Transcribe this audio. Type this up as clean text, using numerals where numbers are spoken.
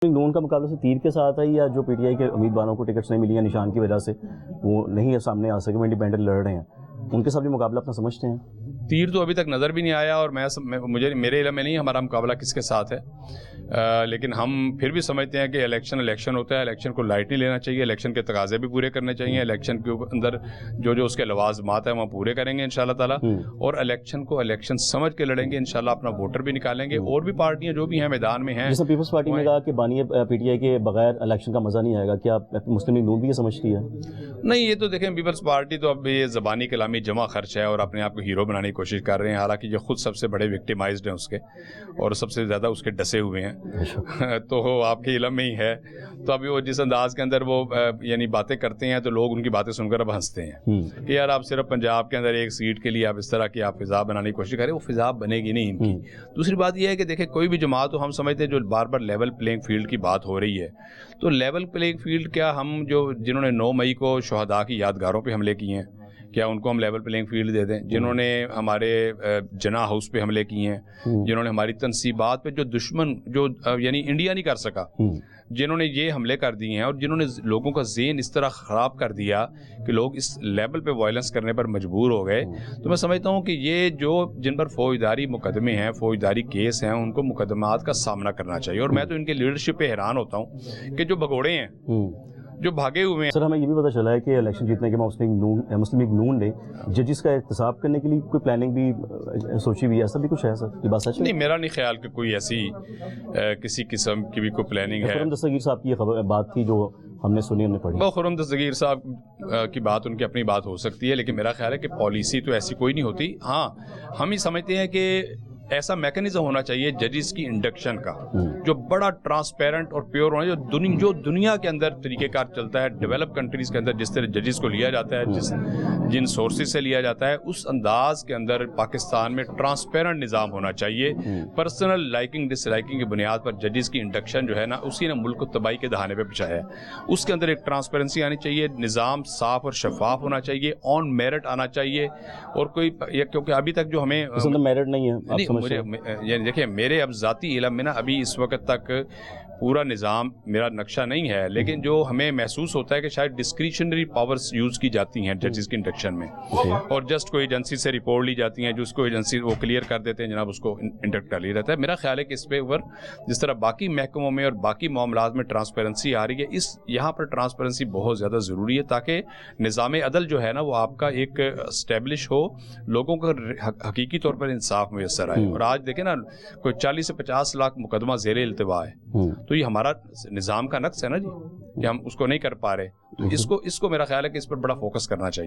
نون کا مقابلہ سے تیر کے ساتھ ہے یا جو پی ٹی آئی کے امیدواروں کو ٹکٹس نہیں ملی یا نشان کی وجہ سے وہ نہیں سامنے آ سکے، وہ انڈیپینڈنٹ لڑ رہے ہیں، ان کے ساتھ بھی مقابلہ اپنا سمجھتے ہیں؟ تیر تو ابھی تک نظر بھی نہیں آیا اور مجھے میرے علم میں نہیں ہمارا مقابلہ کس کے ساتھ ہے، لیکن ہم پھر بھی سمجھتے ہیں کہ الیکشن ہوتا ہے، الیکشن کو لائٹ نہیں لینا چاہیے، الیکشن کے تقاضے بھی پورے کرنے چاہیے، الیکشن کے اندر جو اس کے لوازمات ہیں وہ پورے کریں گے انشاءاللہ تعالیٰ، اور الیکشن کو الیکشن سمجھ کے لڑیں گے انشاءاللہ، اپنا ووٹر بھی نکالیں گے، اور بھی پارٹیاں جو بھی ہیں میدان میں ہیں. جیسے پیپلز پارٹی نے کہا کہ بانی پی ٹی آئی کے بغیر الیکشن کا مزہ نہیں آئے گا، کیا مسلم لیگ نون بھی یہ سمجھتی ہے؟ نہیں، یہ تو دیکھیں پیپلز پارٹی تو اب یہ زبانی کلامی جمع خرچ ہے اور اپنے آپ کو ہیرو بنانے کی کوشش کر رہے ہیں، حالانکہ یہ خود سب سے بڑے وکٹیمائزڈ ہیں اس کے، اور سب سے زیادہ اس کے ڈسے ہوئے ہیں تو آپ کے علم میں ہی ہے. تو ابھی وہ جس انداز کے اندر وہ یعنی باتیں کرتے ہیں تو لوگ ان کی باتیں سن کر اب ہنستے ہیں کہ یار آپ صرف پنجاب کے اندر ایک سیٹ کے لیے آپ اس طرح کی آپ فضا بنانے کی کوشش کریں، وہ فضا بنے گی نہیں ان کی. دوسری بات یہ ہے کہ دیکھیں کوئی بھی جماعت ہو، ہم سمجھتے ہیں جو بار بار لیول پلینگ فیلڈ کی بات ہو رہی ہے، تو لیول پلینگ فیلڈ کیا ہم جنہوں نے 9 مئی کو شہداء کی یادگاروں پہ حملے کیے ہیں، کیا ان کو ہم لیول پلینگ فیلڈ دے دیں؟ جنہوں نے ہمارے جناح ہاؤس پہ حملے کیے ہیں، جنہوں نے ہماری تنصیبات پہ جو دشمن جو یعنی انڈیا نہیں کر سکا، جنہوں نے یہ حملے کر دیے ہیں اور جنہوں نے لوگوں کا ذہن اس طرح خراب کر دیا کہ لوگ اس لیول پہ وائلنس کرنے پر مجبور ہو گئے، تو میں سمجھتا ہوں کہ یہ جو جن پر فوجداری مقدمے ہیں، فوجداری کیس ہیں، ان کو مقدمات کا سامنا کرنا چاہیے. اور میں تو ان کے لیڈرشپ پہ حیران ہوتا ہوں کہ جو بھگوڑے ہیں، جو بھاگے ہوئے ہیں. سر ہمیں یہ بھی پتہ چلا ہے کہ الیکشن جیتنے کے بعد مسلم لیگ نون نے ججز کا احتساب کرنے کے لیے کوئی پلاننگ بھی سوچی ہوئی ہے، ایسا بھی کچھ ہے سر؟ یہ بات سچ ہے؟ نہیں، میرا نہیں خیال کہ کوئی ایسی کسی قسم کی بھی کوئی پلاننگ ہے. خرم دستگیر صاحب کی یہ بات تھی جو ہم نے سنی، ہم نے پڑھی. خرم دستگیر صاحب کی بات ان کی اپنی بات ہو سکتی ہے، لیکن میرا خیال ہے کہ پالیسی تو ایسی کوئی نہیں ہوتی. ہاں، ہم ہی سمجھتے ہیں کہ ایسا میکنزم ہونا چاہیے ججز کی انڈکشن کا جو بڑا ٹرانسپیرنٹ اور پیور ہونا، جو دنیا کے اندر طریقہ کار چلتا ہے، ڈیولپ کنٹریز کے اندر جس طرح ججز کو لیا جاتا ہے، جن سورسز سے لیا جاتا ہے، اس انداز کے اندر پاکستان میں ٹرانسپیرنٹ نظام ہونا چاہیے. پرسنل لائکنگ ڈس لائکنگ کی بنیاد پر ججز کی انڈکشن جو ہے نا، اسی نے ملک کو تباہی کے دہانے پہ بچھایا ہے. اس کے اندر ایک ٹرانسپیرنسی آنی چاہیے، نظام صاف اور شفاف ہونا چاہیے، آن میرٹ آنا چاہیے، اور کوئی کیونکہ ابھی تک جو ہمیں میرٹ نہیں ہے. یعنی دیکھیں میرے اب ذاتی علم میں نا ابھی اس وقت تک پورا نظام میرا نقشہ نہیں ہے، لیکن جو ہمیں محسوس ہوتا ہے کہ شاید ڈسکریشنری پاورز یوز کی جاتی ہیں ججز کی انڈکشن میں، اور جسٹ کوئی ایجنسی سے رپورٹ لی جاتی ہیں، جو اس کو ایجنسی وہ کلیئر کر دیتے ہیں جناب اس کو انڈکٹ کر لیا جاتا ہے. میرا خیال ہے کہ اس پہ اوپر جس طرح باقی محکموں میں اور باقی معاملات میں ٹرانسپیرنسی آ رہی ہے، یہاں پر ٹرانسپیرنسی بہت زیادہ ضروری ہے تاکہ نظام عدل جو ہے نا وہ آپ کا ایک اسٹیبلش ہو، لوگوں کو حقیقی طور پر انصاف میسر آئے. اور آج دیکھیں نا کوئی 40 سے 50 لاکھ مقدمہ زیر التوا ہے، تو یہ ہمارا نظام کا نقص ہے نا جی، کہ ہم اس کو نہیں کر پا رہے. تو اس کو میرا خیال ہے کہ اس پر بڑا فوکس کرنا چاہیے.